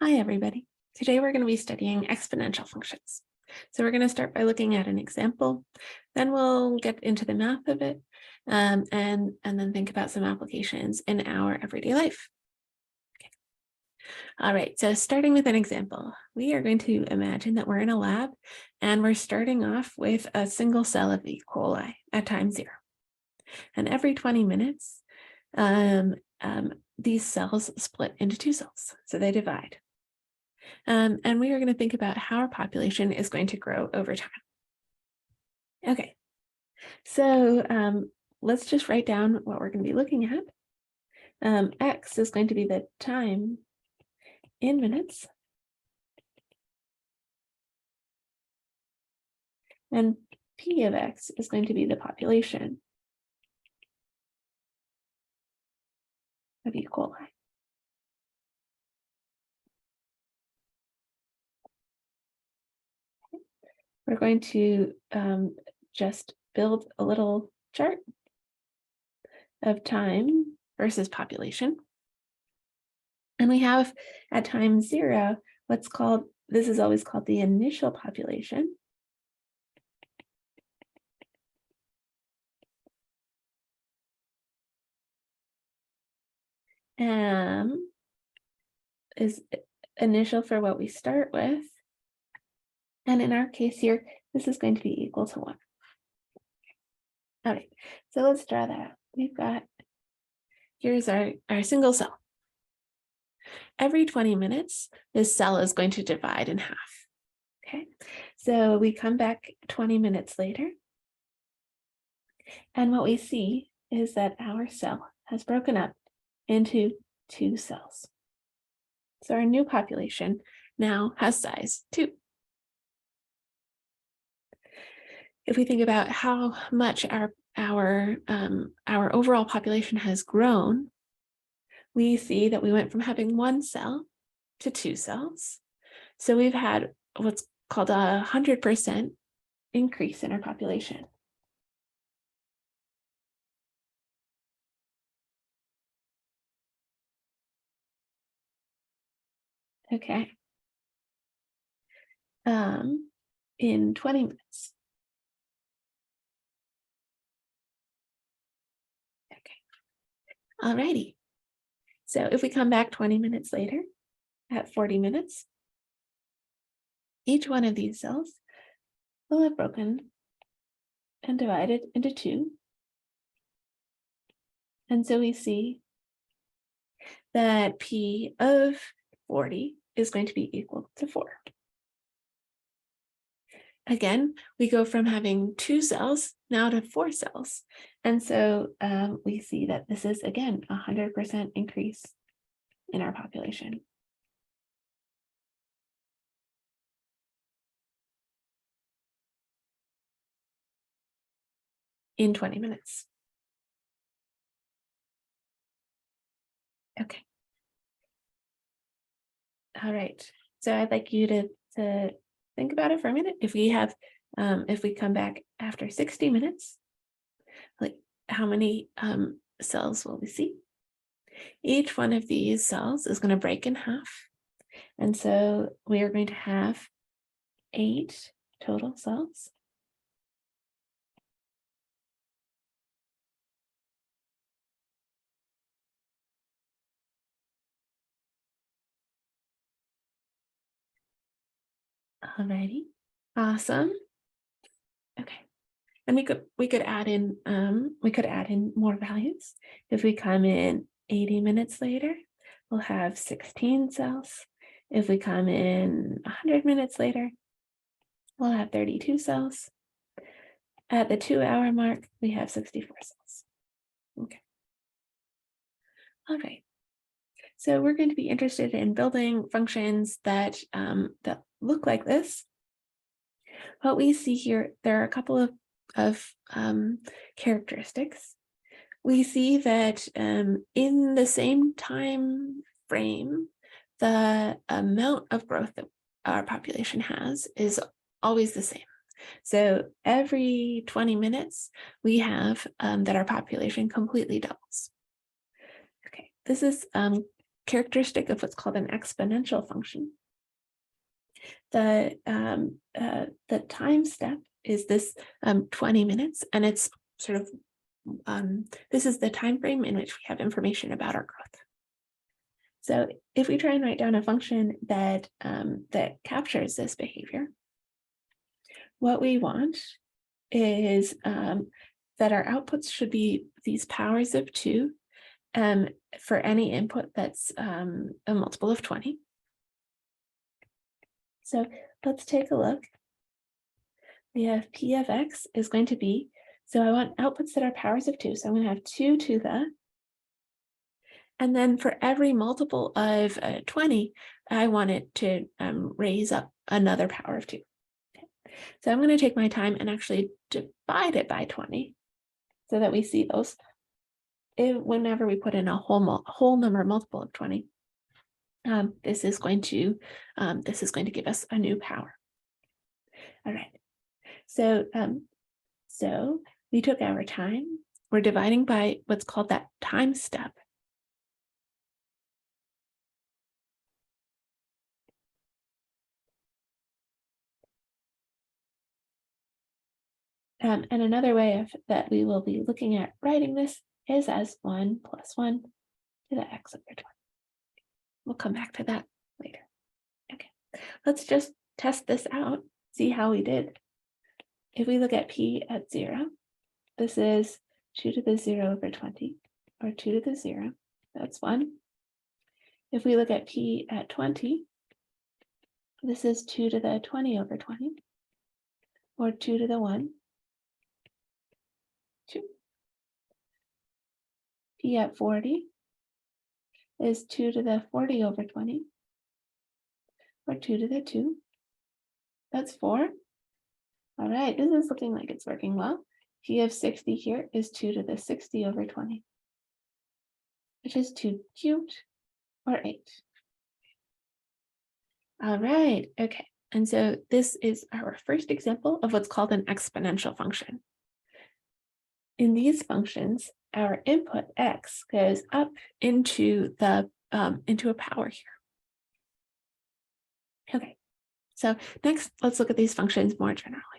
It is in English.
Hi, everybody. Today we're going to be studying exponential functions. So we're going to start by looking at an example, then we'll get into the math of it, and then think about some applications in our everyday life. Okay. All right, so starting with an example, we are going to imagine that we're in a lab and we're starting off with a single cell of E. coli at time 0. And every 20 minutes, these cells split into 2 cells, so they divide. And we are going to think about how our population is going to grow over time. Okay, so let's just write down what we're going to be looking at. X is going to be the time in minutes. And P of X is going to be the population of E. coli. We're going to just build a little chart of time versus population. And we have at time 0, this is always called the initial population. Is initial for what we start with. And in our case here, this is going to be equal to 1. All right, so let's draw that out. We've got, here's our single cell. Every 20 minutes, this cell is going to divide in half. Okay, so we come back 20 minutes later. And what we see is that our cell has broken up into 2 cells. So our new population now has size 2. If we think about how much our overall population has grown, we see that we went from having 1 cell to 2 cells. So we've had what's called a 100% increase in our population. Okay. In 20 minutes. Okay. Alrighty. So if we come back 20 minutes later, at 40 minutes, each one of these cells will have broken and divided into 2. And so we see that P of 40 is going to be equal to 4. Again, we go from having 2 cells now to 4 cells. And so we see that this is, again, a 100% increase in our population. In 20 minutes. Okay. All right. So I'd like you to think about it for a minute. If we have, if we come back after 60 minutes, like how many cells will we see? Each one of these cells is going to break in half. And so we are going to have 8 total cells. Alrighty, awesome. Okay, and we could add in more values. If we come in 80 minutes later, we'll have 16 cells. If we come in 100 minutes later, we'll have 32 cells. At the 2-hour mark, we have 64 cells. Okay. All right. So we're going to be interested in building functions that that look like this. What we see here, there are a couple of characteristics. We see that in the same time frame, the amount of growth that our population has is always the same. So every 20 minutes, we have that our population completely doubles. Okay, this is characteristic of what's called an exponential function. The time step is this 20 minutes, and it's sort of this is the time frame in which we have information about our growth. So if we try and write down a function that that captures this behavior, what we want is that our outputs should be these powers of 2 for any input that's a multiple of 20. So let's take a look. We have P of X is going to be, so I want outputs that are powers of 2. So I'm going to have 2 to the, and then for every multiple of 20, I want it to raise up another power of 2. Okay. So I'm going to take my time and actually divide it by 20 so that we see those whenever we put in a whole number multiple of 20. This is going to give us a new power. All right. So so we took our time. We're dividing by what's called that time step. And another way that we will be looking at writing this is as 1 plus 1 to the x over 20. We'll come back to that later. Okay, let's just test this out, see how we did. If we look at P at 0, this is 2 to the 0 over 20, or 2 to the 0, that's 1. If we look at P at 20, this is 2 to the 20 over 20, or 2 to the 1, 2. P at 40 is 2 to the 40 over 20, or 2 to the 2, that's 4. All right, this is looking like it's working well. P of 60 here is 2 to the 60 over 20, which is 2 cubed, or 8. All right, okay. And so this is our first example of what's called an exponential function. In these functions, our input x goes up into the into a power here. Okay, so next let's look at these functions more generally.